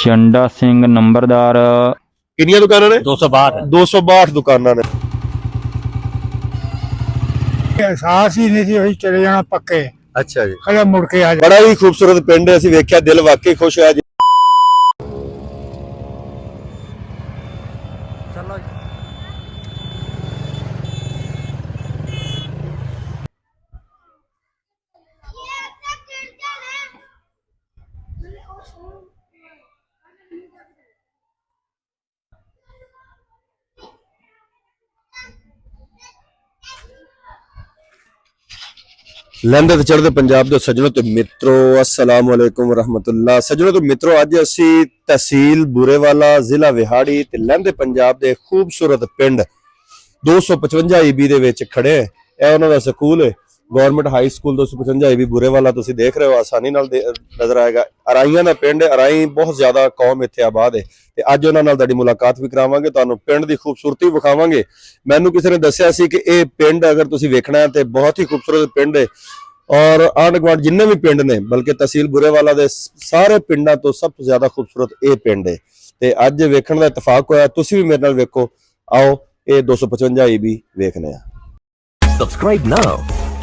ਚੰਡਾ ਸਿੰਘ ਨੰਬਰਦਾਰ। ਕਿੰਨੀਆਂ ਦੁਕਾਨਾਂ ਨੇ? 262 262 ਦੁਕਾਨਾਂ ਨੇ। एहसास ही नहीं थी चले जाना पक्के। अच्छा जी, कल मुड़ के आ बड़ा ही खूबसूरत पिंड है। ਅਸੀਂ ਵੇਖਿਆ ਦਿਲ ਵਾਕਈ ਖੁਸ਼ ਹੋਇਆ ਜੀ। लंदन चढ़ते पंजाब के सज्जनों तो मित्रों अस्सलाम वालेकुम रहमतुल्लाह। सज्जनों तो मित्रों अज असी तहसील बूरेवाला जिला विहाड़ी ते लंदे पंजाब के खूबसूरत पिंड 255 ईबी दे विच खड़े हैं। यह उन्होंने स्कूल है, government high school 255 EB Burewala. तुसीं देख रहे हो, आसानी नाल नजर आएगा। अराइयां दा पिंड है, अराई बहुत ज्यादा कौम इत्थे आबाद है। ते अज उन्हां नाल तुहाडी मुलाकात भी करावांगे, तुहानूं पिंड दी खूबसूरती विखावांगे। मैनूं किसी ने दस्सिया सी कि यह पिंड अगर तुसीं वेखना है तो बहुत ही खूबसूरत पिंड है। और आंढ गुआंढ जिन्ने भी पिंड ने, बल्कि तहसील बुरेवाला दे सारे पिंडां तो सब तो ज्यादा खूबसूरत ये पिंड है। ते अज वेखण दा इतफाक होया, तुसीं भी मेरे नाल वेखो। आओ ये 255 ईबी वेखने आ। Subscribe now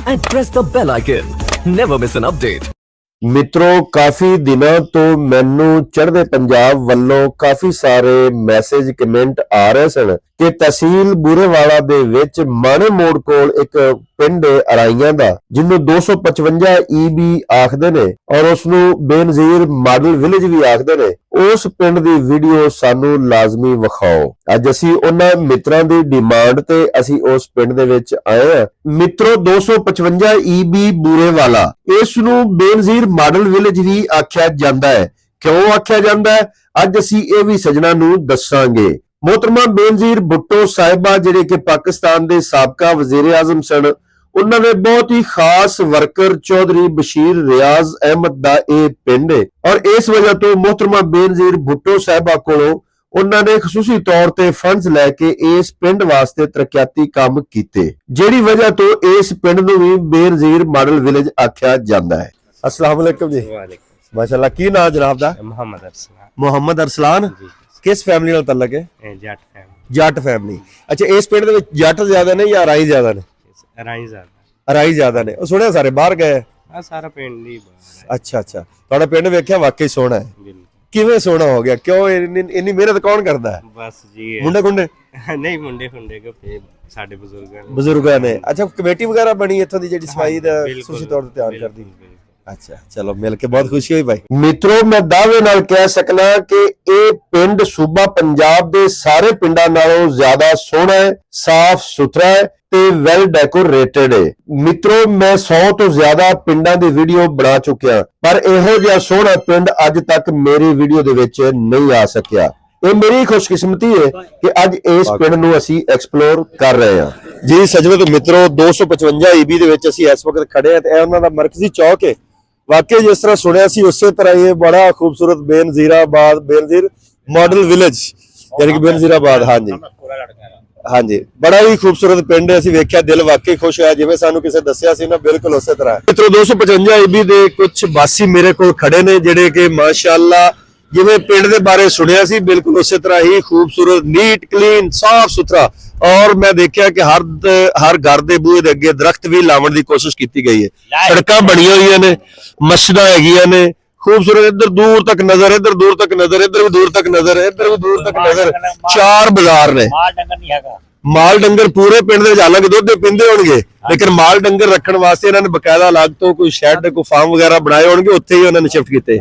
and press the bell icon. Never miss an update. मित्रों, काफी दिनों तो मैनू चढ़दे पंजाब वालों काफी सारे मैसेज कमेंट आ रहे सन कि तहसील बूरेवाला दे विच माणे मोड़ कोल एक पिंड अराइयां दा जिन्नू 255 ईबी आखदे ने और उसनू बेनजीर मॉडल विलेज भी आखदे ने। उस पिंड दी वीडियो सानू लाजमी विखाओ। अज असी उन्हां मित्रां दी डिमांड ते असी उस पिंड दे विच आए हां। मित्रों, 255 ईबी बूरेवाला इसनू बेनजीर मॉडल विलेज भी आख्या जांदा है। क्यों आख्या जांदा है, अज असी ये भी सजना नू दसांगे। मोहतरमा बेनजीर भुट्टो साहिबा जिहड़े कि पाकिस्तान दे साबका वजीर आजम सन, उन्होंने बहुत ही खास वर्कर चौधरी बशीर रियाज अहमद दा ये पिंड है। और इस वजह तो मोहतरमा बेनजीर भुट्टो साहिबा कोलों उन्होंने खसूसी तौर ते फंड्स लैके इस पिंड वास्ते तरक्याती काम कीते, जिहड़ी वजह तो इस पिंड नूं भी बेनजीर मॉडल विलेज आख्या जांदा है। अस्सलाम वालेकुम जी। माशाअल्लाह। की नाम जनाब दा? मोहम्मद अरसलान। मोहम्मद अरसलान। किस फैमिली नाल तल्लक है? जट फैमिली। जट फैमिली। अच्छा, इस पिंड दे विच जट ज्यादा ने या अराई ज्यादा ने? अराई ज्यादा। अराई ज्यादा ने। सुनिया सारे बाहर गए? हां, सारा पिंड ही बाहर है। अच्छा अच्छा। तुहाडा पिंड वेख्या वाकई सोहना है। बिल्कुल। किवें सोहना हो गया? क्यों इन्नी मेहनत कौन करदा है? बस जी मुंडे कुंडे नहीं, मुंडे खुंडे के पे साडे बुजुर्गां ने। अच्छा, कमेटी वगैरह बनी इत्थों दी जेहड़ी सफाई दा खसूसी तौर ते ध्यान करदी? अच्छा, चलो मिल के बहुत खुशी हुई भाई। मित्रों, मैं दावे नाल कह सकना कि ये पिंड सूबा पंजाब दे सारे पिंडां नालों ज्यादा सोहना है, साफ सुथरा है ते वेल डेकोरेटेड है। मित्रों, मैं 100 तो ज्यादा पिंडां दी वीडियो बना चुकिया, पर इहो जिहा सोहना पिंड अज तक मेरी वीडियो दे विच नहीं आ सकिया। ये मेरी खुशकिस्मती है कि अज इस पिंड नूं असीं एक्सप्लोर कर रहे हैं। जी सज्जनों तो मित्रों, 255 ईबी दे विच असीं इस वक्त खड़े हैं ते इह उन्हां दा मरकजी चौक है। वाकई जिस तरह सुनिया सी उस तरह ये बड़ा खूबसूरत बेनजीर मॉडल विलेज यानी कि बेनजीराबाद। हाँ जी, हाँ जी, बड़ा ही खूबसूरत पिंड है। असीं वेख्या दिल वाकई खुश होया, जिवें सानू किसी दस्सिया सी ना, बिल्कुल उस तरह। मित्रों, 255 ईबी दे कुछ वासी मेरे कोल खड़े ने जिहड़े कि माशाअल्लाह जिवें पिंड दे बारे सुनिया सी बिल्कुल उस तरह ही खूबसूरत, नीट क्लीन, साफ सुथरा। और मैं देखा कि हर घर के बूहे दे अगे दरख्त भी लावन की कोशिश की गई है। सड़कां बनिया हुई ने, मस्जिदां हैगियां ने खूबसूरत। इधर दूर तक नजर, इधर दूर तक नजर, इधर भी दूर तक नजर, इधर भी दूर तक नजर। 4 बाजार ने। माल डंगर पूरे पिंड दे हालांकि दुध पींदे होणगे, लेकिन माल डंगर रखण वास्ते इन्हां ने बकायदा अलग तो कोई शैड कोई फार्म वगैरह बनाए होणगे, उत्थे ही उन्हां ने शिफ्ट कीते।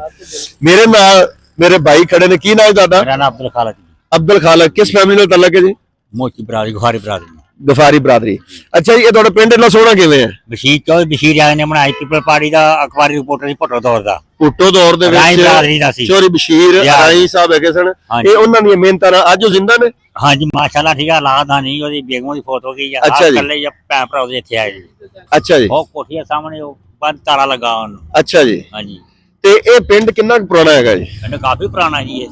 मेरे नाल मेरे भाई खड़े ने। की नाम दादा? मेरा नाम अब्दुल खालिक। अब्दुल खालिक। किस फैमिली नाल तल्लक है जी? मोची बरादरी, गफारी बरादरी। गफारी बरादरी। अच्छा जी, ये तुहाडा पिंड इन्ना सोहना किवें है? बशीर चौधरी बशीर यादव ने बनाई, पीपल पार्टी दा अखबारी रिपोर्टर दी भुट्टो दौर दा। भुट्टो दौर दे अराई बरादरी दा विच सी। चौधरी बशीर अराई साहब हैगे सन। ये उन्हां दी मेहनतां नाल अज जिंदा ने। हां जी, माशाअल्लाह ठीक है। औलाद नहीं, ओदी बेगम दी फोटो की या अच्छा जी। कल्ले या भैन भरा ओदे इत्थे आए जी। अच्छा जी। ओ कोठी दे सामने ओ बंद ताला लगा ओनु। अच्छा जी। हां जी। ते ये पिंड किन्ना पुराना हैगा जी? पिंड काफी पुराना जी ये।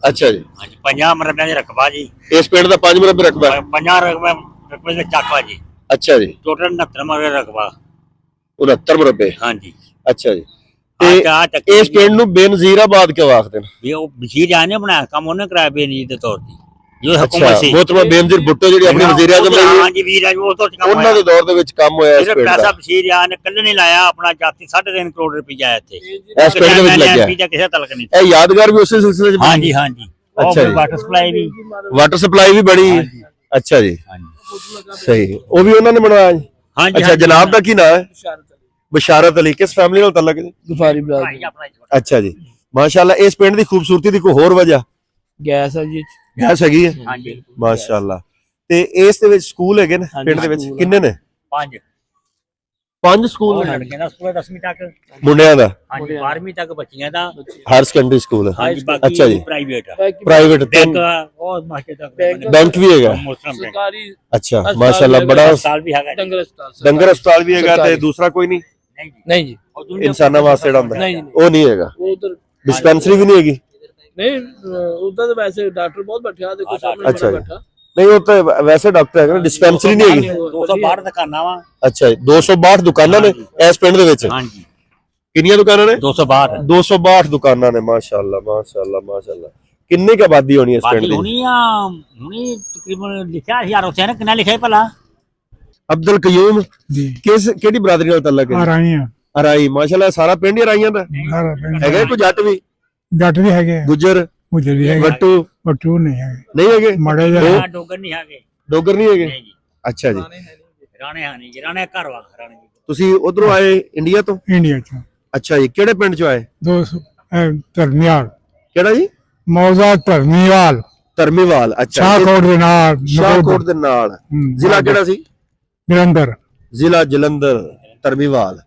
अच्छा जी। हां जी, 50 मरबे दी रकबा जी। इस पिंड दा 5 मरबे रकबा है? 50 रकबे दे चाका जी। अच्छा जी। टोटल 69 मरबे रकबा। 69 मरबे। हां जी। अच्छा जी। ਤੇ ਚਾਹ ਇਸ ਪਿੰਡ ਨੂੰ ਬੇਨਜ਼ੀਰਾਬਾਦ ਕਿਉਂ ਆਖਦੇ ਨੇ? ਵੀ ਉਹ ਵਜ਼ੀਰ ਆਨੇ ਬਣਾਇਆ ਕੰਮ ਉਹਨੇ ਕਰਾਇਆ ਬੇਨੀਰ ਦੇ ਤੌਰ ਤੇ ਜੋ ਅੱਛਾ, ਹਕੂਮਤ ਸੀ ਮੋਹਤਰਮ ਬੇਨਜ਼ੀਰ ਭੁੱਟੋ ਜਿਹੜੀ ਆਪਣੀ ਵਜ਼ੀਰ ਆਜ਼ਮ ਰਹੀ ਹਾਂਜੀ ਵੀਰ ਆਜ ਉਹ ਤੋਂ ਕੰਮ ਉਹਨਾਂ ਦੇ ਦੌਰ ਦੇ ਵਿੱਚ ਕੰਮ ਹੋਇਆ ਇਸ ਪਿੰਡ ਪੈਸਾ ਦਾ। ਵਜ਼ੀਰ ਆ ਨੇ ਕੱਲੇ ਨਹੀਂ ਲਾਇਆ ਆਪਣਾ ਜਾਤੀ 3.5 ਕਰੋੜ ਰੁਪਇਆ ਆਇਆ ਇੱਥੇ ਇਸ ਪਿੰਡ ਦੇ ਵਿੱਚ ਲੱਗਿਆ ਦਾ ਕਿਸੇ ਤਲਕ ਨਹੀਂ ਇਹ ਯਾਦਗਾਰ ਵੀ ਉਸੇ ਸਿਲਸਿਲੇ ਚ ਬਣੀ? ਹਾਂਜੀ ਹਾਂਜੀ ਅੱਛਾ ਜੀ। ਵਾਟਰ ਸਪਲਾਈ ਵੀ ਵਾਟਰ ਸਪਲਾਈ ਵੀ ਬਣੀ। ਅੱਛਾ ਜੀ, ਸਹੀ, ਉਹ ਵੀ ਉਹਨਾਂ ਨੇ ਬਣਾਇਆ ਜੀ। ਹਾਂਜੀ ਅੱਛਾ, ਜਨਾਬ ਦਾ ਕੀ ਨਾਮ ਹੈ? ਬਸ਼ਾਰਤ ਅਲੀ। ਕਿਸ ਫੈਮਿਲੀ ਨਾਲ ਤਲਕ ਜੀ? ਗਫਾਰੀ ਬਰਾਦਰੀ। ਅੱਛਾ ਜੀ, ਮਾਸ਼ਾਅੱਲਾ। ਇਸ ਪਿੰਡ ਦੀ ਖੂਬਸੂਰਤੀ ਦੀ ਕੋਈ ਹੋਰ ਵਜ੍ਹਾ? ਗੈਸ ਹੈ ਜੀ। ਗੈਸ ਹੈਗੀ ਹੈ, ਹਾਂਜੀ ਮਾਸ਼ਾਅੱਲਾ। ਤੇ ਇਸ ਦੇ ਵਿੱਚ ਸਕੂਲ ਹੈਗੇ ਨੇ ਪਿੰਡ ਦੇ ਵਿੱਚ? ਕਿੰਨੇ ਨੇ? 5 ਸਕੂਲ ਨੇ ਲੜਕਿਆਂ ਦਾ ਸਕੂਲ 10ਵੀਂ ਤੱਕ, ਮੁੰਡਿਆਂ ਦਾ? ਹਾਂਜੀ 12ਵੀਂ ਤੱਕ ਬੱਚੀਆਂ ਦਾ, ਹਾਇਰ ਸੈਕੰਡਰੀ ਸਕੂਲ ਹੈ। ਹਾਂਜੀ ਅੱਛਾ ਬਾਕੀ ਜੀ। ਪ੍ਰਾਈਵੇਟ ਪ੍ਰਾਈਵੇਟ ਬੈਂਕ ਉਹ ਮਾਸਟਰ ਤੱਕ ਬੈਂਕ ਵੀ ਹੈਗਾ? ਮੁਸਲਮ ਬੈਂਕ ਸਰਕਾਰੀ ਅੱਛਾ, ਮਾਸ਼ਾਅੱਲਾ। ਬੜਾ ਸਾਲ ਵੀ ਹੈਗਾ ਜੀ। ਡੰਗਰ ਹਸਪਤਾਲ। ਡੰਗਰ ਹਸਪਤਾਲ ਵੀ ਹੈਗਾ ਤੇ ਸਰਕਾਰੀ। ਦੂਸਰਾ ਕੋਈ ਨਹੀਂ? ਨਹੀਂ ਜੀ ਨਹੀਂ ਜੀ, ਉਹ ਦੁਨੀਆ ਇਨਸਾਨਾਂ ਵਾਸਤੇ ਜਿਹੜਾ ਹੁੰਦਾ ਨਹੀਂ, ਉਹ ਨਹੀਂ ਹੈਗਾ। ਉਹ ਉਧਰ ਡਿਸਪੈਂਸਰੀ ਵੀ ਨਹੀਂ ਹੈਗੀ? ਨਹੀਂ, ਉਧਰ ਤਾਂ ਵੈਸੇ ਡਾਕਟਰ ਬਹੁਤ ਬੈਠੇ ਆ, ਦੇਖੋ ਸਾਹਮਣੇ ਅੱਛਾ ਬੜਾ ਜੀ। ਬੈਠਾ। ਨਹੀਂ, ਉਹ ਤਾਂ ਵੈਸੇ ਡਾਕਟਰ ਹੈਗਾ, ਡਿਸਪੈਂਸਰੀ ਨਹੀਂ ਹੈਗੀ। 212 ਦੁਕਾਨਾਂ ਵਾ। ਅੱਛਾ ਜੀ, 262 ਦੁਕਾਨਾਂ ਨੇ ਇਸ ਪਿੰਡ ਦੇ ਵਿੱਚ? ਹਾਂਜੀ ਕਿੰਨੀਆਂ ਦੁਕਾਨਾਂ ਨੇ? 212 262 ਦੁਕਾਨਾਂ ਨੇ। ਮਾਸ਼ਾਅੱਲਾ ਮਾਸ਼ਾਅੱਲਾ ਮਾਸ਼ਾਅੱਲਾ। ਕਿੰਨੀ ਕੁ ਆਬਾਦੀ ਹੋਣੀ ਇਸ ਪਿੰਡ ਬਾਕੀ ਦੀ? ਹੁਣੀ ਤਕਰੀਬਨ ਲਿਖਿਆ ਯਾਰ ਉੱਥੇ ਨਾ ਕਿੰਨਾ ਲਿਖਿਆ ਭਲਾ ਅਬਦੁਲ ਕਯੂਮ ਜੀ ਕਿਹੜੀ ਬਰਾਦਰੀ ਨਾਲ ਤਲਕ ਆ ਹੈ? ਰਾਈ ਆ ਅਰਾਈ। ਮਾਸ਼ਾਅੱਲਾ, ਸਾਰਾ ਪਿੰਡ ਹੀ ਅਰਾਈਆਂ ਦਾ ਸਾਰਾ ਪਿੰਡ ਹੈਗਾ? ਕੋਈ ਜੱਟ ਵੀ? ਜੱਟ ਵੀ ਹੈਗੇ ਆ, ਗੁੱਜਰ, ਗੁੱਜਰ ਵੀ ਹੈਗੇ, ਵੱਟੂ ਬੱਟੂ ਨਹੀਂ ਹੈਗੇ, ਨਹੀਂ ਹੈਗੇ? ਮਾੜੇ ਉਹ ਜਿਹੇ ਡੋਗਰ ਨਹੀਂ ਹੈਗੇ। ਡੋਗਰ ਨਹੀਂ ਹੈਗੇ? ਨਹੀਂ ਜੀ ਅੱਛਾ ਜੀ। ਰਾਣੇ ਹਾਨੀ ਜੀ ਰਾਣੇ ਘਰ ਵਾ ਰਾਣੇ ਜੀ ਤੁਸੀਂ ਉਧਰੋਂ ਆਏ ਇੰਡੀਆ ਤੋਂ? ਇੰਡੀਆ ਚ ਅੱਛਾ ਜੀ, ਕਿਹੜੇ ਪਿੰਡ ਚੋਂ ਆਏ? ਧਰਮੀਵਾਲ, ਕਿਹੜਾ ਜੀ? ਮੌਜ਼ਾ ਧਰਮੀਵਾਲ, ਧਰਮੀਵਾਲ। ਅੱਛਾ, ਸ਼ਾਹਕੋਟ ਦੇ ਨਾਲ, ਸ਼ਾਹਕੋਟ ਦੇ ਨਾਲ। ਜ਼ਿਲ੍ਹਾ ਕਿਹੜਾ ਸੀ? ਜਲੰਧਰ। ਜ਼ਿਲ੍ਹਾ ਜਲੰਧਰ, ਧਰਮੀਵਾਲ।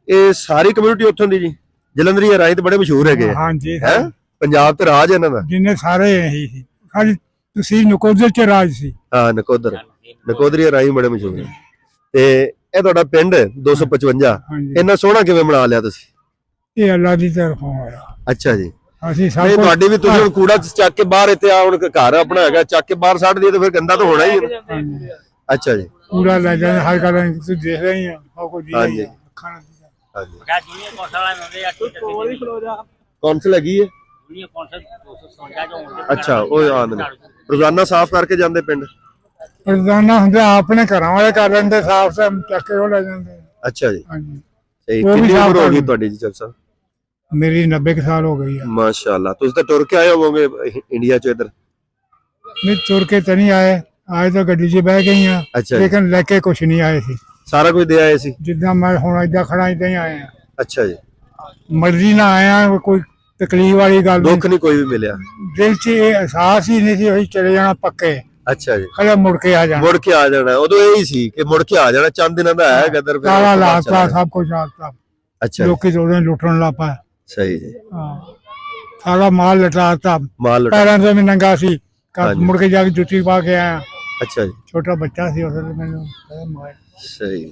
ਇਹ ਸਾਰੀ ਕਮਿਊਨਿਟੀ ਉੱਥੋਂ ਦੀ ਜੀ? ਜਲੰਧਰੀ ਰਾਈ ਤੇ ਬੜੇ ਮਸ਼ਹੂਰ ਹੈਗੇ ਹਾਂਜੀ, ਹੈ। ਪੰਜਾਬ ਤੇ ਰਾਜ ਇਹਨਾਂ ਦਾ। ਜਿੰਨੇ ਸਾਰੇ ਇਹੀ ਸੀ, ਖਾਲੀ ਤੁਸੀਂ ਨਕੋਦਰ ਚ ਰਾਜ ਸੀ। ਹਾਂ, ਨਕੋਦਰੀ ਰਾਈ ਬੜੇ ਮਸ਼ਹੂਰ ਹੈ। ਤੇ ਇਹ ਤੁਹਾਡਾ ਪਿੰਡ 255 ਹਾਂਜੀ, ਇੰਨਾ ਸੋਹਣਾ ਕਿਵੇਂ ਬਣਾ ਲਿਆ ਤੁਸੀਂ? ਇਹ ਅੱਲਾ ਦੀ ਤਰਫੋਂ ਹੋਇਆ। ਅੱਛਾ ਜੀ। ਅਸੀਂ ਸਭ ਨਹੀਂ, ਕੁਛ- ਤੁਹਾਡੀ ਵੀ ਤੁਸੀਂ ਹੁਣ ਕੂੜਾ ਚੱਕ ਕੇ ਬਾਹਰ ਇੱਥੇ ਆ, ਹੁਣ ਘਰ ਆਪਣਾ ਹੈਗਾ, ਚੱਕ ਕੇ ਬਾਹਰ ਸੱਟ ਦਈਏ ਤਾਂ ਫਿਰ ਗੰਦਾ ਤਾਂ ਹੋਣਾ ਹੀ ਹੈ। ਹਾਂਜੀ, ਅੱਛਾ ਜੀ। ਪੂਰਾ ਲੈ ਜਾਂਦੇ ਹਰ ਗੱਲ ਤੁਸੀਂ ਦੇਖ ਰਹੇ ਆ ਉਹ ਕੋਈ ਹਾਂਜੀ। ਖਾਣਾ ਹਾਂਜੀ, ਕਿਆ ਦੁਨੀਆ ਕੌਂਸਲ ਵਾਲੇ ਹੁੰਦੇ ਆ ਕੌਂਸਲ ਹੈਗੀ ਹੈ? ਦੁਨੀਆ ਕੌਂਸਲ 257 ਜੋ ਹੁੰਦੇ ਅੱਛਾ, ਉਹ ਆਉਂਦੇ ਨੇ ਰੋਜ਼ਾਨਾ ਸਾਫ਼ ਕਰਕੇ ਜਾਂਦੇ ਪਿੰਡ? ਰੋਜ਼ਾਨਾ ਹੁੰਦੇ ਆਪਣੇ ਘਰਾਂ ਵਾਲੇ ਕਰ ਲੈਂਦੇ ਸਾਫ ਸਾਫ ਚੱਕ ਕੇ ਉਹ ਲੈ ਜਾਂਦੇ। ਅੱਛਾ ਜੀ, ਹਾਂਜੀ, ਸਹੀ। ਉਹ ਵੀ ਕਿੰਨੀ ਸਾਫ਼ ਉਮਰ ਹੋ ਗਈ ਕਰਦੇ। ਤੁਹਾਡੀ ਜੀ ਚਲ ਸਾਹਿਬ? ਮੇਰੀ 90 ਕੁ ਸਾਲ ਹੋ ਗਈ ਆ। ਮਾਸ਼ਾਅੱਲਾ। ਤੁਸੀਂ ਤਾਂ ਟੁਰ ਕੇ ਆਏ ਹੋਵੋਗੇ ਇੰਡੀਆ ਚ ਇੱਧਰ? ਨਹੀਂ ਤੁਰ ਕੇ ਤਾਂ ਨਹੀਂ ਆਏ ਤਾਂ ਗੱਡੀ 'ਚ ਬਹਿ ਗਈ ਆ, ਅੱਛਾ ਜੀ, ਲੇਕਿਨ ਲੈ ਕੇ ਕੁਛ ਨਹੀਂ ਆਏ ਸੀ। ਸਾਰਾ ਕੁਝ ਦੇ ਆਏ ਸੀ? ਜਿੱਦਾਂ ਮੈਂ ਹੁਣ ਏਦਾਂ ਖੜਾ ਏਦਾਂ ਹੀ ਆਏ ਆ, ਅੱਛਾ ਜੀ, ਮਰਜ਼ੀ ਨਾਲ ਆਇਆ, ਕੋਈ ਤਕਲੀਫ ਵਾਲੀ ਗੱਲ ਦੁੱਖ ਨਹੀਂ ਕੋਈ ਵੀ ਮਿਲਿਆ? ਦਿਲ 'ਚ ਇਹ ਅਹਿਸਾਸ ਹੀ ਨਹੀਂ ਸੀ ਅਸੀਂ ਚਲੇ ਜਾਣਾ ਪੱਕੇ, ਅੱਛਾ ਜੀ, ਕਦੇ ਮੁੜ ਕੇ ਆ ਜਾਣਾ। ਮੁੜ ਕੇ ਆ ਜਾਣਾ। ਉਦੋਂ ਇਹੀ ਸੀ ਕਿ ਮੁੜ ਕੇ ਆ ਜਾਣਾ, ਚੰਦ ਦਿਨਾਂ ਦਾ ਹੈ ਗਦਰ। ਸਾਰਾ ਲਾਤਾ, ਸਭ ਕੁਝ ਆਤਾ, ਅੱਛਾ ਜੀ, ਲੋਕੀ ਤੋੜੇ ਲੁੱਟਣ ਲੱਗ ਪਏ। ਸਹੀ ਜੀ। ਹਾਂ, ਸਾਰਾ ਮਾਲ ਲਟਾਤਾ, ਮਾਲ ਲੁੱਟਾ। ਪੈਰਾਂ ਤੋਂ ਵੀ ਨੰਗਾ ਸੀ, ਹਾਂਜੀ। ਮੁੜ ਕੇ ਜਾ ਕੇ ਜੁੱਤੀ ਪਾ ਕੇ ਆਇਆ। ਅੱਛਾ ਜੀ, ਛੋਟਾ ਬੱਚਾ ਸੀ ਉਸ ਵੇਲੇ ਮੈਨੂੰ ਮਾਰ। ਸਹੀ।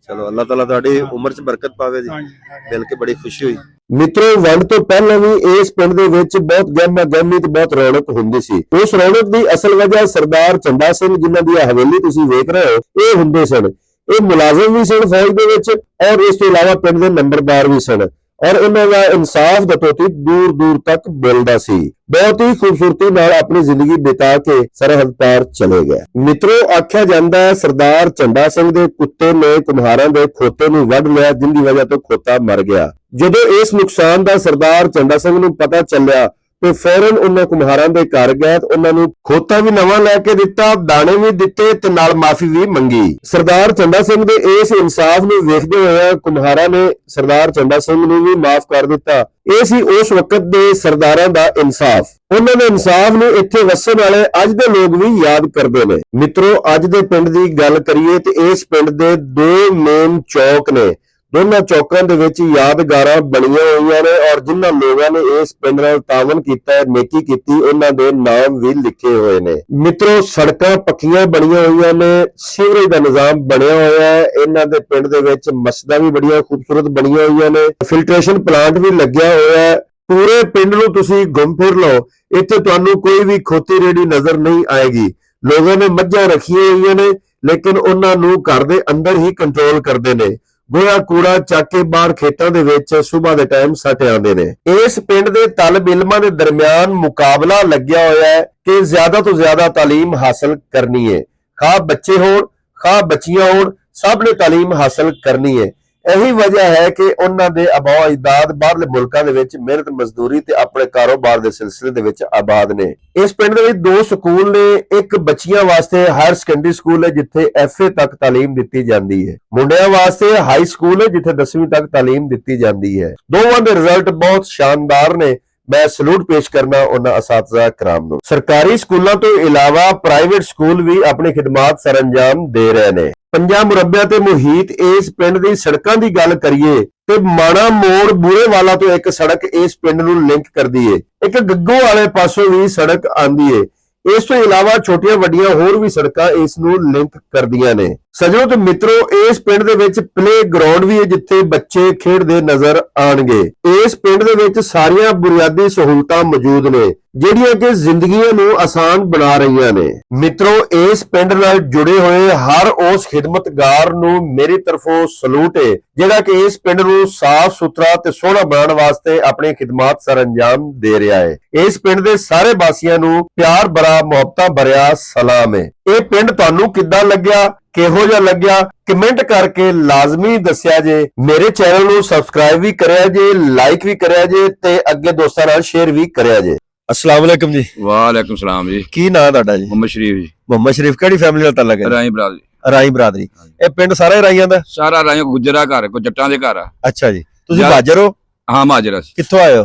ਚਲੋ, ਅੱਲਾਹ ਤਾਲਾ ਤੁਹਾਡੀ ਉਮਰ 'ਚ ਬਰਕਤ ਪਾਵੇ ਜੀ। ਹਾਂਜੀ, ਮਿਲ ਕੇ ਬੜੀ ਖੁਸ਼ੀ ਹੋਈ। ਮਿੱਤਰੋ, ਵੰਡ ਤੋਂ ਪਹਿਲਾਂ ਵੀ ਇਸ ਪਿੰਡ ਦੇ ਵਿੱਚ ਬਹੁਤ ਗਹਿਮਾ ਗਹਿਮੀ ਤੇ ਬਹੁਤ ਰੌਣਕ ਹੁੰਦੀ ਸੀ। ਉਸ ਰੌਣਕ ਦੀ ਅਸਲ ਵਜ੍ਹਾ ਸਰਦਾਰ ਚੰਦਾ ਸਿੰਘ, ਜਿਨ੍ਹਾਂ ਦੀ ਹਵੇਲੀ ਤੁਸੀਂ ਵੇਖ ਰਹੇ ਹੋ, ਇਹ ਹੁੰਦੇ ਸਨ। ਇਹ ਮੁਲਾਜ਼ਮ ਵੀ ਸਨ ਫੌਜ ਦੇ ਵਿੱਚ, ਔਰ ਇਸ ਤੋਂ ਇਲਾਵਾ ਪਿੰਡ ਦੇ ਨੰਬਰਦਾਰ ਵੀ ਸਨ, ਔਰ ਇਹਨਾਂ ਦਾ ਇਨਸਾਫ ਦਾ ਤੋਤੀ ਦੂਰ ਦੂਰ ਤੱਕ ਮਿਲਦਾ ਸੀ। ਬਹੁਤ ਹੀ ਖੂਬਸੂਰਤੀ ਨਾਲ ਆਪਣੀ ਜ਼ਿੰਦਗੀ ਬਿਤਾ ਕੇ ਸਰਹੱਦ ਪਾਰ ਚਲੇ ਗਏ। ਮਿੱਤਰੋ, ਆਖਿਆ ਜਾਂਦਾ ਹੈ ਸਰਦਾਰ ਚੰਦਾ ਸਿੰਘ ਦੇ ਕੁੱਤੇ ਨੇ ਕੁਮਹਾਰਾਂ ਦੇ ਖੋਤੇ ਨੂੰ ਵੱਢ ਲਿਆ, ਜਿੰਦੀ ਵਜ੍ਹਾ ਤੋਂ ਖੋਤਾ ਮਰ ਗਿਆ। ਜਦੋਂ ਇਸ ਨੁਕਸਾਨ ਦਾ ਸਰਦਾਰ ਚੰਦਾ ਸਿੰਘ ਨੂੰ ਪਤਾ ਚੱਲਿਆ ਤੇ ਫੌਰਨ ਉਹਨਾਂ ਕੁਮਹਾਰਾਂ ਦੇ ਘਰ ਗਏ ਤੇ ਉਹਨਾਂ ਨੂੰ ਖੋਤਾ ਵੀ ਨਵਾਂ ਲੈ ਕੇ ਦਿੱਤਾ, ਦਾਣੇ ਵੀ ਦਿੱਤੇ ਤੇ ਨਾਲ ਮਾਫੀ ਵੀ ਮੰਗੀ। ਸਰਦਾਰ ਚੰਦਾ ਸਿੰਘ ਦੇ ਇਸ ਇਨਸਾਫ ਨੂੰ ਵੇਖਦੇ ਹੋਏ ਕੁਮਹਾਰਾਂ ਨੇ ਸਰਦਾਰ ਚੰਦਾ ਸਿੰਘ ਨੂੰ ਵੀ ਮਾਫ ਕਰ ਦਿੱਤਾ। ਇਹ ਸੀ ਉਸ ਵਕਤ ਦੇ ਸਰਦਾਰਾਂ ਦਾ ਇਨਸਾਫ। ਉਹਨਾਂ ਦੇ ਇਨਸਾਫ ਨੂੰ ਇੱਥੇ ਵਸਣ ਵਾਲੇ ਅੱਜ ਦੇ ਲੋਕ ਵੀ ਯਾਦ ਕਰਦੇ ਨੇ। ਮਿੱਤਰੋ, ਅੱਜ ਦੇ ਪਿੰਡ ਦੀ ਗੱਲ ਕਰੀਏ ਤੇ ਇਸ ਪਿੰਡ ਦੇ 2 ਮੇਨ ਚੌਕ ਨੇ। ਦੋਨਾਂ ਚੌਕਾਂ ਦੇ ਵਿੱਚ ਯਾਦਗਾਰਾਂ ਬਣੀਆਂ ਹੋਈਆਂ ਨੇ, ਔਰ ਜਿਨ੍ਹਾਂ ਲੋਕਾਂ ਨੇ ਇਸ ਪਿੰਡ ਨਾਲ ਤਾਵਨ ਕੀਤਾ, ਨੇਕੀ ਕੀਤੀ, ਉਹਨਾਂ ਦੇ ਨਾਮ ਵੀ ਲਿਖੇ ਹੋਏ ਨੇ। ਮਿੱਤਰੋ, ਸੜਕਾਂ ਪੱਕੀਆਂ ਬਣੀਆਂ ਹੋਈਆਂ ਨੇ, ਸੀਵਰੇਜ ਦਾ ਨਿਜ਼ਾਮ ਬਣਿਆ ਹੋਇਆ ਹੈ। ਇਹਨਾਂ ਦੇ ਪਿੰਡ ਦੇ ਵਿੱਚ ਮਸਜਿਦਾਂ ਵੀ ਬੜੀਆਂ ਖੂਬਸੂਰਤ ਬਣੀਆਂ ਹੋਈਆਂ ਨੇ, ਫਿਲਟਰੇਸ਼ਨ ਪਲਾਂਟ ਵੀ ਲੱਗਿਆ ਹੋਇਆ ਹੈ। ਪੂਰੇ ਪਿੰਡ ਨੂੰ ਤੁਸੀਂ ਘੁੰਮ ਫਿਰ ਲਓ, ਇੱਥੇ ਤੁਹਾਨੂੰ ਕੋਈ ਵੀ ਖੋਤੀ ਰੇੜੀ ਨਜ਼ਰ ਨਹੀਂ ਆਏਗੀ। ਲੋਕਾਂ ਨੇ ਮੱਝਾਂ ਰੱਖੀਆਂ ਹੋਈਆਂ ਨੇ, ਲੇਕਿਨ ਉਹਨਾਂ ਨੂੰ ਘਰ ਦੇ ਅੰਦਰ ਹੀ ਕੰਟਰੋਲ ਕਰਦੇ ਨੇ। ਗੋਹਾ ਕੂੜਾ ਚੱਕ ਕੇ ਬਾਹਰ ਖੇਤਾਂ ਦੇ ਵਿੱਚ ਸਵੇਰ ਦੇ ਟਾਈਮ ਸੱਟ ਆਉਂਦੇ ਨੇ। ਇਸ ਪਿੰਡ ਦੇ ਤਲਬ ਇਲਮਾਂ ਦੇ ਦਰਮਿਆਨ ਮੁਕਾਬਲਾ ਲੱਗਿਆ ਹੋਇਆ ਹੈ ਕਿ ਜ਼ਿਆਦਾ ਤੋਂ ਜ਼ਿਆਦਾ ਤਾਲੀਮ ਹਾਸਲ ਕਰਨੀ ਹੈ। ਖਾ ਬੱਚੇ ਹੋਣ ਖਾ ਬੱਚੀਆਂ ਹੋਣ, ਸਭ ਨੇ ਤਾਲੀਮ ਹਾਸਲ ਕਰਨੀ ਹੈ। ਇਹੀ ਵਜ੍ਹਾ ਹੈ ਕਿ ਉਹਨਾਂ ਦੇ ਆਬਾ ਅਜਦਾਦ ਬਾਹਰਲੇ ਮੁਲਕਾਂ ਦੇ ਵਿੱਚ ਮਿਹਨਤ ਮਜ਼ਦੂਰੀ ਤੇ ਆਪਣੇ ਕਾਰੋਬਾਰ ਦੇ ਸਿਲਸਿਲੇ ਦੇ ਵਿੱਚ ਆਬਾਦ ਨੇ। ਇਸ ਪਿੰਡ ਦੇ ਵਿੱਚ 2 ਸਕੂਲ ਨੇ। ਇੱਕ ਬੱਚੀਆਂ ਵਾਸਤੇ ਹਾਇਰ ਸੈਕੰਡਰੀ ਸਕੂਲ ਹੈ ਜਿੱਥੇ FA ਤੱਕ ਤਾਲੀਮ ਦਿੱਤੀ ਜਾਂਦੀ ਹੈ। ਮੁੰਡਿਆਂ ਵਾਸਤੇ ਹਾਈ ਸਕੂਲ ਹੈ ਜਿੱਥੇ 10ਵੀਂ ਤੱਕ ਤਾਲੀਮ ਦਿੱਤੀ ਜਾਂਦੀ ਹੈ। ਦੋਵਾਂ ਦੇ ਰਿਜ਼ਲਟ ਬਹੁਤ ਸ਼ਾਨਦਾਰ ਨੇ। ਮੈਂ ਸਲੂਟ ਪੇਸ਼ ਕਰਨਾ ਉਹਨਾਂ ਅਸਾਤਜ਼ਾ ਕਰਾਮ ਨੂੰ। ਸਰਕਾਰੀ ਸਕੂਲਾਂ ਤੋਂ ਇਲਾਵਾ ਪ੍ਰਾਈਵੇਟ ਸਕੂਲ ਵੀ ਆਪਣੀ ਖਿਦਮਤ ਸਰੰਜਾਮ ਦੇ ਰਹੇ ਨੇ। 50 ਮੁਰੱਬਿਆਂ ਤੇ ਮੁਹੀਤ ਇਸ ਪਿੰਡ ਦੀ ਸੜਕਾਂ ਦੀ ਗੱਲ ਕਰੀਏ ਤੇ ਮਾਣਾ ਮੋੜ ਬੂਹੇ ਵਾਲਾ ਤੋਂ ਇੱਕ ਸੜਕ ਇਸ ਪਿੰਡ ਨੂੰ ਲਿੰਕ ਕਰਦੀ ਏ। ਇੱਕ ਗੱਗੋ ਵਾਲੇ ਪਾਸੋਂ ਵੀ ਸੜਕ ਆਂਦੀ ਏ। ਇਸ ਤੋਂ ਇਲਾਵਾ ਛੋਟੀਆਂ ਵੱਡੀਆਂ ਹੋਰ ਵੀ ਸੜਕਾਂ ਇਸ ਨੂੰ ਲਿੰਕ ਕਰਦੀਆਂ ਨੇ। ਸੱਜਣੋ ਤੇ ਮਿੱਤਰੋ, ਇਸ ਪਿੰਡ ਦੇ ਵਿੱਚ ਪਲੇ ਗਰਾਊਂਡ ਵੀ ਹੈ ਜਿੱਥੇ ਬੱਚੇ ਖੇਡਦੇ ਨਜ਼ਰ ਆਣਗੇ। ਇਸ ਪਿੰਡ ਦੇ ਵਿੱਚ ਸਾਰੀਆਂ ਬੁਨਿਆਦੀ ਸਹੂਲਤਾਂ ਮੌਜੂਦ ਨੇ ਜਿਹੜੀਆਂ ਕਿ ਜ਼ਿੰਦਗੀਆਂ ਨੂੰ ਆਸਾਨ ਬਣਾ ਰਹੀਆਂ ਨੇ। ਮਿੱਤਰੋ, ਇਸ ਪਿੰਡ ਨਾਲ ਜੁੜੇ ਹੋਏ ਹਰ ਉਸ ਖਿਦਮਤਗਾਰ ਨੂੰ ਮੇਰੀ ਤਰਫੋਂ ਸਲੂਟ ਹੈ ਜਿਹੜਾ ਕਿ ਇਸ ਪਿੰਡ ਨੂੰ ਸਾਫ਼ ਸੁਥਰਾ ਤੇ ਸੋਹਣਾ ਬਣਾਉਣ ਵਾਸਤੇ ਆਪਣੀ ਖਿਦਮਤ ਸਰੰਜਾਮ ਦੇ ਰਿਹਾ ਹੈ। ਇਸ ਪਿੰਡ ਦੇ ਸਾਰੇ ਵਾਸੀਆਂ ਨੂੰ ਪਿਆਰ ਭਰਾ ਮੁਹੱਬਤਾਂ ਭਰਿਆ ਸਲਾਮ ਹੈ। ਇਹ ਪਿੰਡ ਤੁਹਾਨੂੰ ਕਿੱਦਾਂ ਲੱਗਿਆ, ਕਿਹੋ ਜਿਹਾ ਲੱਗਿਆ, ਕਮੈਂਟ ਕਰਕੇ ਲਾਜ਼ਮੀ ਦੱਸਿਆ ਜੇ। ਮੇਰੇ ਚੈਨਲ ਨੂੰ ਸਬਸਕ੍ਰਾਈਬ ਵੀ ਕਰਿਆ ਜੇ, ਲਾਈਕ ਵੀ ਕਰਿਆ ਜੇ ਤੇ ਅੱਗੇ ਦੋਸਤਾਂ ਨਾਲ ਸ਼ੇਅਰ ਵੀ ਕਰਿਆ ਜੇ। अस्सलाम वालेकुम जी। वालेकुम सलाम जी। की नाम है ਤੁਹਾਡਾ ਜੀ? मोहम्मद शरीफ जी। ਮੁਹੰਮਦ ਸ਼ਰੀਫ ਕਿਹੜੀ ਫੈਮਿਲੀ ਨਾਲ ਤਾਲੁਕ ਹੈ? ਰਾਈ ਬਰਾਦਰੀ। ਰਾਈ ਬਰਾਦਰੀ। ਇਹ ਪਿੰਡ ਸਾਰਾ ਹੀ ਰਾਈਆਂ ਦਾ? ਸਾਰਾ ਰਾਈਆਂ ਗੁਜਰਾ ਘਰ ਕੋ ਜੱਟਾਂ ਦੇ ਘਰ ਆ। ਅੱਛਾ ਜੀ, ਤੁਸੀਂ ਜਾ- ਬਾਜਰ ਹੋ? ਹਾਂ ਮਾਜਰਾ ਸੀ। ਕਿੱਥੋਂ ਆਏ ਹੋ?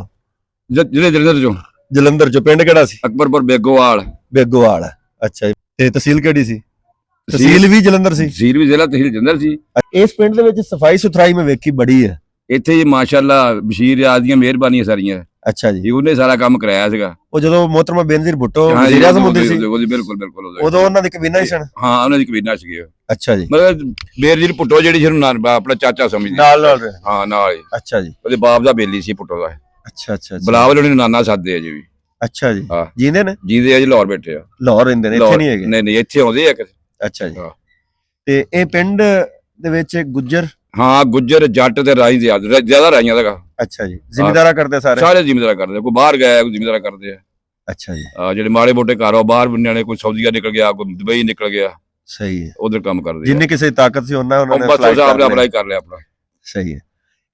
ਜ਼ਿਲ੍ਹੇ ਜਲੰਧਰ ਚੋਂ। ਜਲੰਧਰ ਚੋਂ। ਪਿੰਡ ਕਿਹੜਾ ਸੀ? ਅਕਬਰਪੁਰ ਬੇਗੋਵਾਲ। ਬੇਗੋਵਾਲ। ਅੱਛਾ ਜੀ, ਤੇ ਤਹਿਸੀਲ ਕਿਹੜੀ ਸੀ? ਤਹਿਸੀਲ ਵੀ ਜਲੰਧਰ ਸੀ? ਤਹਿਸੀਲ ਵੀ ਜ਼ਿਲ੍ਹਾ ਤਹਿਸੀਲ ਜਲੰਧਰ ਸੀ। ਇਸ ਪਿੰਡ ਦੇ ਵਿੱਚ ਸਫਾਈ ਸੁਥਰਾਈ ਮੈਂ ਵੇਖੀ ਬੜੀ ਹੈ। ਇੱਥੇ ਜੀ ਮਾਸ਼ਾਅੱਲਾ ਬਸ਼ੀਰ ਰਿਆਜ਼ ਦੀਆਂ ਮਿਹਰਬਾਨੀਆਂ ਸਾਰੀਆਂ। ਅੱਛਾ ਜੀ, ਜੀ ਉਹਨੇ ਸਾਰਾ ਕੰਮ ਕਰਾਇਆ ਸੀਗਾ। ਉਹ ਜਦੋਂ ਮੋਹਤਰਮਾ ਬੇਨਜ਼ੀਰ ਭੁੱਟੋ ਹਾਂ ਜੀ, ਵਜ਼ੀਰ ਆਜ਼ਮ ਹੁੰਦੇ ਸੀ ਉਹਦੀ ਬਿਲਕੁਲ ਬਿਲਕੁਲ ਉਦੋਂ ਉਹਨਾਂ ਦੀ ਕਬੀਨਾ ਹੀ ਸਨ। ਹਾਂ ਉਹਨਾਂ ਦੀ ਕਬੀਨਾ ਸੀਗੀ ਉਹ। ਅੱਛਾ ਜੀ, ਮਤਲਬ ਬੇਨਜ਼ੀਰ ਭੁੱਟੋ ਜਿਹੜੀ ਸੀ ਉਹਨੂੰ ਆਪਣਾ ਚਾਚਾ ਸਮਝਦੀ। ਨਾਲ ਨਾਲ ਰਹੇ। ਹਾਂ ਨਾਲ ਹੀ। ਅੱਛਾ ਜੀ, ਉਹਦੇ ਬਾਪ ਦਾ ਬੇਲੀ ਸੀ ਭੁੱਟੋ ਦਾ। ਅੱਛਾ ਅੱਛਾ ਅੱਛਾ। ਬਲਾਵਲ ਉਹਨੇ ਨਾਨਾ ਸਾਦੇ ਆ ਜੀ ਵੀ। ਅੱਛਾ ਜੀ, ਹਾਂ। ਜੀਂਦੇ ਨੇ? ਜੀਂਦੇ ਆ ਜੀ, ਲਾਹੌਰ ਬੈਠੇ ਆ। ਲਾਹੌਰ ਰਹਿੰਦੇ ਨੇ, ਇੱਥੇ ਨਹੀਂ ਹੈਗੇ? ਨਹੀਂ ਨਹੀਂ, ਇੱਥੇ ਆਉਂਦੇ ਆ। ਅੱਛਾ ਜੀ, ਹਾਂ। ਤੇ ਇਹ ਪਿੰਡ ਦੇ ਵਿੱਚ ਗੁੱਜਰ? ਹਾਂ ਗੁੱਜਰ ਜੱਟ ਤੇ ਰਾਈ ਦੇ ਜ਼ਿਆਦਾ ਰਾਈਆਂ ਦਾ। ਅੱਛਾ ਜੀ, ਜ਼ਿਮੀਂਦਾਰਾ ਕਰਦੇ ਸਾਰੇ? ਸਾਰੇ ਜ਼ਿਮੀਂਦਾਰ ਕਰਦੇ, ਕੋਈ ਬਾਹਰ ਗਿਆ ਕੋਈ ਜ਼ਿਮੀਂਦਾਰ ਕਰਦੇ ਆ। ਅੱਛਾ ਜੀ, ਜਿਹੜੇ ਮਾੜੇ ਮੋਟੇ ਕਾਰੋਬਾਰ ਨਿਆਣੇ, ਕੋਈ ਸਊਦੀਆ ਨਿਕਲ ਗਿਆ, ਕੋਈ ਦੁਬਈ ਨਿਕਲ ਗਿਆ, ਸਹੀ ਹੈ। ਉਧਰ ਕੰਮ ਕਰਦੇ ਜਿੰਨੀ ਕਿਸੇ ਦੀ ਤਾਕਤ ਸੀ ਉਹਨਾਂ ਨੇ ਬਸ ਅਪਲਾਈ ਕਰ ਲਿਆ ਆਪਣਾ। ਸਹੀ ਹੈ।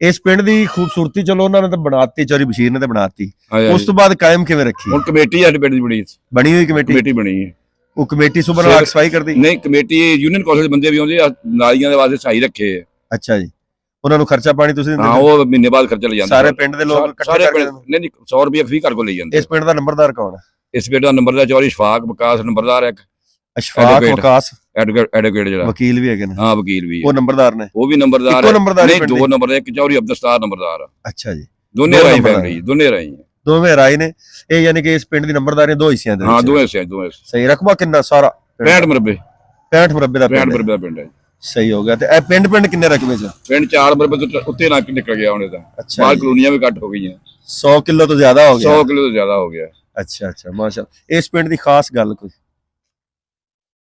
ਇਸ ਪਿੰਡ ਦੀ ਖੂਬਸੂਰਤੀ ਚਲੋ ਉਹਨਾਂ ਨੇ ਤਾਂ ਬਣਾਤੀ, ਚੌਰੀ ਬਸ਼ੀਰ ਨੇ ਤਾਂ ਬਣਾਤੀ, ਉਸ ਤੋਂ ਬਾਅਦ ਕਾਇਮ ਕਿਵੇਂ ਰੱਖੀ? ਹੁਣ ਕਮੇਟੀ ਸਾਡੇ ਪਿੰਡ ਦੀ ਬਣੀ ਹੋਈ ਕਮੇਟੀ ਬਣੀ ਹੈ। ਉਹ ਕਮੇਟੀ ਸੁਬਹ ਨਾਲ ਸਫਾਈ ਕਰਦੀ? ਨਹੀਂ, ਕਮੇਟੀ ਯੂਨੀਅਨ ਕਾਲਜ ਦੇ ਬੰਦੇ ਵੀ ਆਉਂਦੇ ਆ, ਨਾਲੀਆਂ ਦੇ ਵਾਸਤੇ ਸਹੀ ਰੱਖੇ ਆ। ਅੱਛਾ ਜੀ, ਉਹਨਾਂ ਨੂੰ ਖਰਚਾ ਪਾਣੀ ਤੁਸੀਂ ਦਿੰਦੇ? ਹਾਂ, ਉਹ ਮਹੀਨੇ ਬਾਅਦ ਖਰਚਾ ਲੈ ਜਾਂਦੇ ਸਾਰੇ ਪਿੰਡ ਦੇ ਲੋਕ ਇਕੱਠੇ ਕਰਕੇ? ਨਹੀਂ 100 ਰੁਪਏ ਫੀ ਘਰ ਕੋਲ ਲੈ ਜਾਂਦੇ। ਇਸ ਪਿੰਡ ਦਾ ਨੰਬਰਦਾਰ ਕੌਣ ਹੈ? ਇਸ ਪਿੰਡ ਦਾ ਨੰਬਰਦਾਰ ਚੌਰੀ ਸ਼ਫਾਕ ਵਿਕਾਸ ਨੰਬਰਦਾਰ ਹੈ। ਅਸ਼ਫਾਕ ਵਿਕਾਸ ਐਡਵੋਕੇਟ ਜਿਹੜਾ ਵਕੀਲ ਵੀ ਹੈਗੇ ਨੇ? ਹਾਂ ਵਕੀਲ ਵੀ। ਉਹ ਨੰਬਰਦਾਰ ਨੇ? ਉਹ ਵੀ ਨੰਬਰਦਾਰ ਇੱਕੋ ਨੰਬਰਦਾਰ? ਨਹੀਂ, 2 ਨੰਬਰ, ਇੱਕ ਚੌਰੀ ਅਬਦੁਲਸਤਾਰ ਨੰਬਰਦਾਰ। ਅੱਛਾ ਜੀ, ਦੋਨੇ ਰਾਈ ਫੈਮਿਲੀ, ਦੋਨੇ ਰਾਈ, ਦੋਵੇਂ ਰਾਈ ਨੇ। ਇਹ ਯਾਨੀ ਕਿ ਇਸ ਪਿੰਡ ਦੀ ਨੰਬਰਦਾਰੀ 2 ਹਿੱਸਿਆਂ ਦੇ? ਹਾਂ, ਦੋਵੇਂ ਹਿੱਸੇ। ਸਹੀ। ਰਕਬਾ ਕਿੰਨਾ ਸਾਰਾ? 65 ਮਰਬੇ। 65 ਮਰਬੇ ਦਾ 65 ਮਰਬੇ ਦਾ ਪਿੰਡ ਹੈ। ਸਹੀ ਹੋ ਗਿਆ। ਤੇ ਇਹ ਪਿੰਡ ਕਿੰਨੇ ਰਕਬੇ ਚ? ਪਿੰਡ 4 ਮਰਬੇ ਤੋਂ ਉੱਤੇ ਨਾ ਨਿਕਲ ਗਿਆ ਹੁਣ ਇਹਦਾ। ਅੱਛਾ ਬਾਹਰ ਕਲੋਨੀਆਂ ਵੀ ਘੱਟ ਹੋ ਗਈਆਂ। 100 ਕਿਲੋ ਤੋਂ ਜ਼ਿਆਦਾ ਹੋ ਗਿਆ? 100 ਕਿਲੋ ਤੋਂ ਜ਼ਿਆਦਾ ਹੋ ਗਿਆ। ਅੱਛਾ ਅੱਛਾ, ਮਾਸ਼ਾਅੱਲਾ। ਇਸ ਪਿੰਡ ਦੀ ਖਾਸ ਗੱਲ ਕੋਈ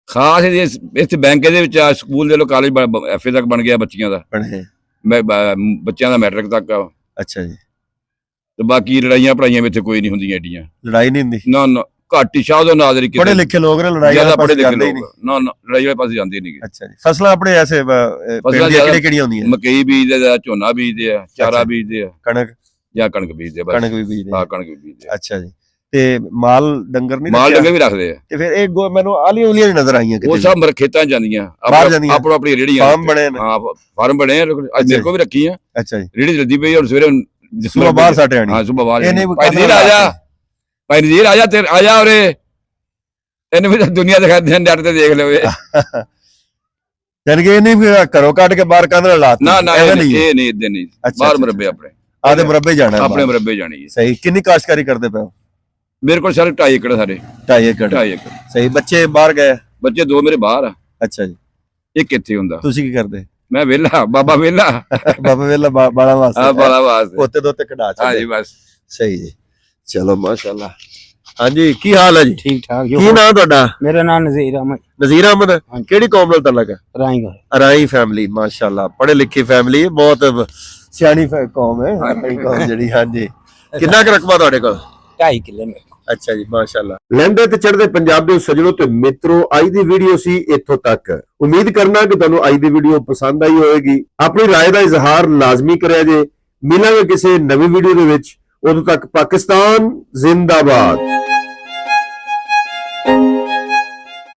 ਖਾਸ ਇੱਥੇ ਬੈਂਕ ਦੇ ਵਿੱਚ ਸਕੂਲ ਦੇ ਲੋ, ਕਾਲਜ FA ਤੱਕ ਬਣ ਗਿਆ ਬੱਚਿਆਂ ਦਾ, ਬਣੇ? ਬੱਚਿਆਂ ਦਾ ਮੈਟ੍ਰਿਕ ਤੱਕ ਆ। ਅੱਛਾ ਜੀ, ਤੇ ਬਾਕੀ ਲੜਾਈਆਂ ਪੜਾਈਆਂ ਵਿੱਚ ਕੋਈ ਨਹੀਂ ਹੁੰਦੀਆਂ ਏਡੀਆਂ। ਲੜਾਈ ਨਹੀਂ ਹੁੰਦੀ? ਨਾ ਨਾ, ਘੱਟ ਹੀ ਸ਼ਾਹਦ ਨਾਜ਼ਰੀ ਪੜ੍ਹੇ ਲਿਖੇ ਲੋਕ ਨੇ, ਲੜਾਈ ਵਾਲੇ ਪਾਸੇ ਜਾਂਦੇ ਹੀ ਨਹੀਂ। ਨਾ ਨਾ, ਲੜਾਈ ਵਾਲੇ ਪਾਸੇ ਜਾਂਦੇ ਨਹੀਂ। ਅੱਛਾ ਜੀ, ਫਸਲਾਂ ਆਪਣੇ ਐਸੇ ਪਿੰਡ ਦੀਆਂ ਕਿਹੜੀਆਂ ਹੁੰਦੀਆਂ? ਮਕਈ ਬੀਜਦੇ ਆ, ਝੋਨਾ ਬੀਜਦੇ ਆ, ਚਾਰਾ ਬੀਜਦੇ ਆ, ਕਣਕ ਜਾਂ ਕਣਕ ਬੀਜਦੇ ਆ। ਕਣਕ ਵੀ ਬੀਜਦੇ? ਹਾਂ, ਕਣਕ ਵੀ ਬੀਜਦੇ ਆ। ਅੱਛਾ ਜੀ, ਤੇ ਮਾਲ ਡੰਗਰ ਨਹੀਂ? ਮਾਲ ਡੰਗਰ ਵੀ ਰੱਖਦੇ ਆ। ਤੇ ਫਿਰ ਇਹ ਮੈਨੂੰ ਆਲੀਆਂ ਉਲੀਆਂ ਨਜ਼ਰ ਆਈਆਂ ਉਹ ਸਭ ਮਰ ਖੇਤਾਂ ਜਾਂਦੀਆਂ, ਆਪੋ ਆਪਣੀ ਰੇੜੀਆਂ, ਫਾਰਮ ਬਣੇ ਨੇ? ਹਾਂ, ਫਾਰਮ ਬਣੇ ਆ। ਅੱਜ ਮੇਰੇ ਕੋਲ ਵੀ ਰੱਖੀ ਆ। ਅੱਛਾ ਜੀ, ਰੇੜੀ ਲੱਦੀ ਪਈ ਔਰ ਸਵੇਰੇ ਸੁਬਹ ਬਾਹਰ ਸੱਟ ਆਣੀ? ਹਾਂ, ਸੁਬਹ ਬਾਹਰ। ਭਾਈ ਨਜ਼ੀਰ ਆ ਜਾ, ਭਾਈ ਨਜ਼ੀਰ ਆ ਜਾ, ਤੇ ਆ ਜਾ ਉਰੇ, ਇਹਨੂੰ ਵੀ ਦੁਨੀਆ ਦਿਖਾਦੇ ਨੈਟ ਤੇ ਦੇਖ ਲਵੇ। ਜਾਨ ਕਿ ਇਹ ਨਹੀਂ ਘਰੋਂ ਕੱਢ ਕੇ ਬਾਹਰ ਕੰਧ ਨਾਲ ਲਾਤੀ? ਨਾ ਨਾ, ਇਹ ਨਹੀਂ, ਇਦਾਂ ਨਹੀਂ। ਬਾਹਰ ਮਰਬੇ ਆਪਣੇ ਆਦੇ ਮਰਬੇ ਜਾਣਾ, ਆਪਣੇ ਮਰਬੇ ਜਾਣੀ ਹੈ। ਸਹੀ। ਕਿੰਨੀ ਕਾਸ਼ਤਕਾਰੀ ਕਰਦੇ ਪਏ? ਮੇਰੇ ਕੋਲ ਸਾਰੇ 2.5 ਏਕੜ, ਸਾਰੇ 2.5 ਏਕੜ। 2.5 ਏਕੜ। ਸਹੀ। ਬੱਚੇ ਬਾਹਰ ਗਏ? ਬੱਚੇ 2 ਮੇਰੇ ਬਾਹਰ ਆ। ਅੱਛਾ ਜੀ, ਇੱਕ ਇੱਥੇ ਹੁੰਦਾ। ਤੁਸੀਂ ਕੀ ਕਰਦੇ? ਮੈਂ ਵਿਹਲਾ, ਬਾਬਾ ਵਿਹਲਾ। ਬਾਬਾ ਵੇਲਾ ਬਾਲਾ ਵਾਸਤੇ? ਹਾਂ, ਬਾਲਾ ਵਾਸਤੇ। ਉੱਤੇ ਦੋਤੇ ਕਢਾ ਚ? ਹਾਂ ਜੀ, ਬਸ। ਸਹੀ ਜੀ, ਚਲੋ ਮਾਸ਼ਾਅੱਲਾ। ਹਾਂਜੀ ਕੀ ਹਾਲ ਹੈ ਜੀ? ਠੀਕ ਠਾਕ ਕੀ ਨਾਮ ਤੁਹਾਡਾ? ਮੇਰਾ ਨਾਮ ਨਜ਼ੀਰ ਅਹਿਮਦ ਨਜ਼ੀਰ ਅਹਿਮਦ। ਕਿਹੜੀ ਕੌਮ ਨਾਲ ਤਾਲੁਕ ਹੈ? ਰਾਈਗਰ। ਅਰਾਈ ਫੈਮਿਲੀ, ਮਾਸ਼ਾਅੱਲਾ ਪੜ੍ਹੇ ਲਿਖੇ ਫੈਮਿਲੀ ਹੈ, ਬਹੁਤ ਸਿਆਣੀ ਕੌਮ ਹੈ ਅਰਾਈ ਕੌਮ ਜਿਹੜੀ। ਹਾਂਜੀ ਕਿੰਨਾ ਕੁ ਰਕਬਾ ਤੁਹਾਡੇ ਕੋਲ? 2.5 ਕਿੱਲੇ ਮੇਰੇ ਕੋਲ। ਅੱਛਾ ਜੀ, ਮਾਸ਼ਾਅੱਲਾ। ਲਹਿੰਦੇ ਤੇ ਚੜ੍ਹਦੇ ਪੰਜਾਬ ਦੇ ਸੱਜਣੋ ਤੇ ਮਿੱਤਰੋ, ਅੱਜ ਦੀ ਵੀਡੀਓ ਸੀ ਇੱਥੋਂ ਤੱਕ। ਉਮੀਦ ਕਰਨਾ ਕਿ ਤੁਹਾਨੂੰ ਅੱਜ ਦੀ ਵੀਡੀਓ ਪਸੰਦ ਆਈ ਹੋਵੇਗੀ। ਆਪਣੀ ਰਾਏ ਦਾ ਇਜ਼ਹਾਰ ਲਾਜ਼ਮੀ ਕਰਿਆ ਜੇ। ਮਿਲਾਂਗੇ ਕਿਸੇ ਨਵੀਂ ਵੀਡੀਓ ਦੇ ਵਿੱਚ, ਉਦੋਂ ਤੱਕ ਪਾਕਿਸਤਾਨ ਜ਼ਿੰਦਾਬਾਦ।